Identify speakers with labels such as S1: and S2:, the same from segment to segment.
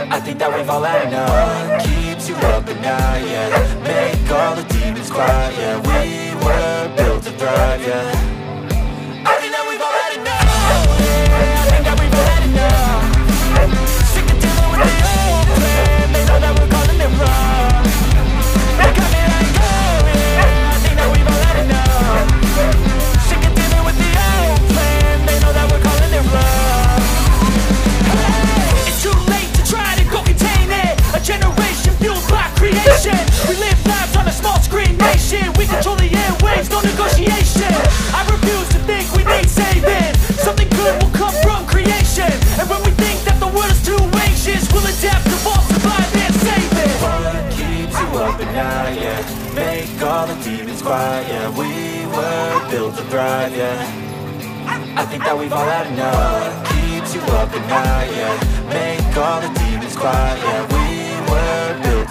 S1: I think that we've all had enough. Keeps you up at night, yeah. Make all the demons quiet, yeah. We were built to thrive, yeah. I think that we've all had enough. Yeah, I think that we've all had enough. Sick of dealing with the old plan. They know that we're calling it wrong. They got me like, oh yeah, I think that we've all had enough. Sick of dealing with the old plan. They know that we're calling it wrong. It's too late to try to go contain it. A generation fueled by creation. We live lives on a small screen nation. We control the airwaves, no negotiation. I refuse to think we need saving. Something good will come from creation. And when we think that the world is too anxious, we'll adapt, evolve, survive and save it. What keeps you up at night, yeah. Make all the demons quiet, yeah. We were built to thrive, yeah. I think that we've all had enough. Keeps you up at night, yeah. Make all the demons quiet, yeah. We were built.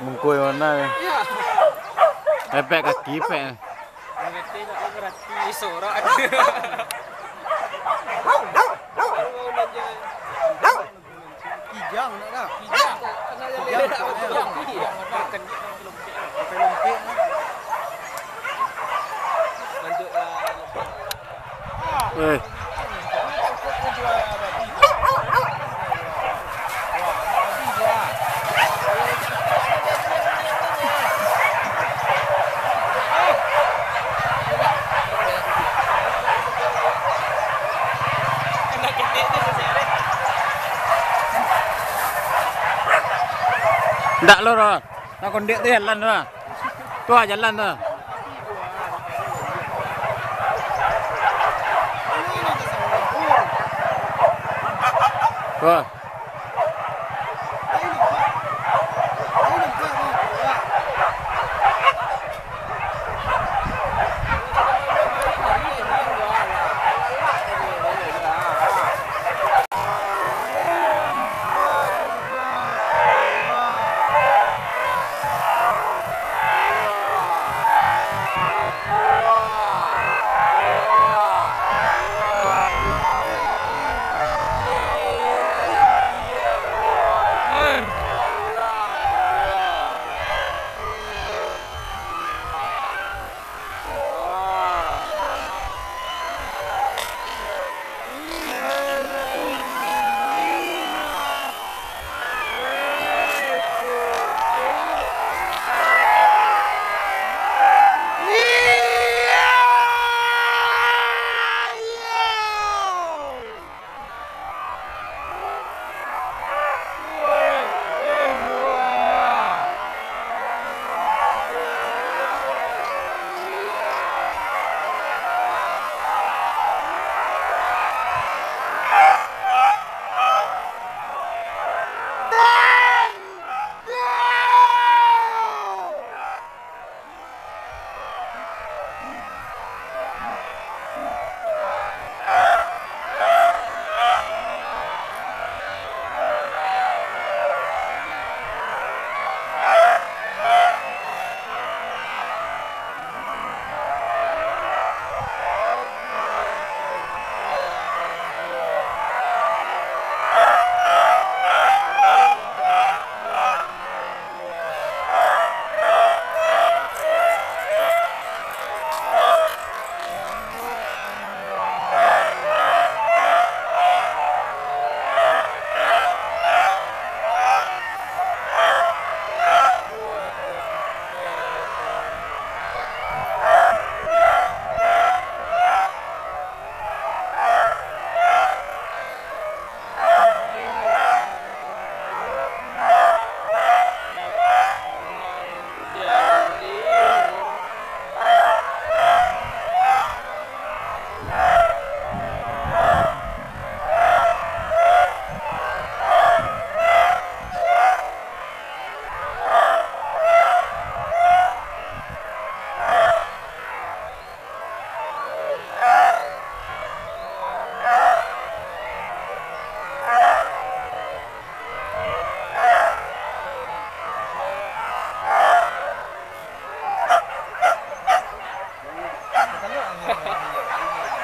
S2: Mengkui mana ni? Epek kaki epek.
S3: Kijang nak dah.
S2: Eh. Ndak lo ro. Nak kondek tu jalan tu. Tu jalan tu. Wah.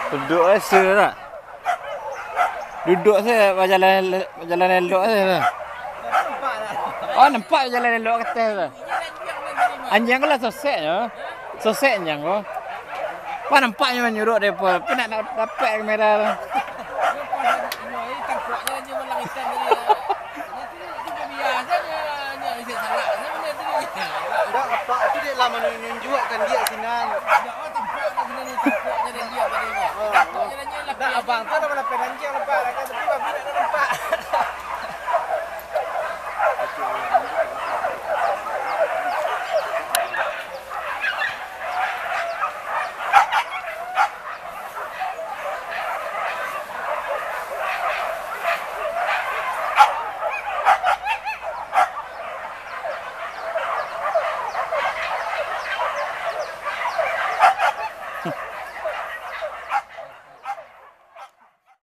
S2: Duduk rasa tak? Duduk saya jalan elok saya. Oh nampak jalan elok kata tu. Anjing lah soseknya. Sosek anjing ko. Wah nampaknya menyurut depa. Tapi nak dapat kamera tu.
S3: Enggak, lepak tu dia lah menunjukkan dia sinan. Nah, abang tu dah melakukan anjing lepak, tapi babi nak nampak.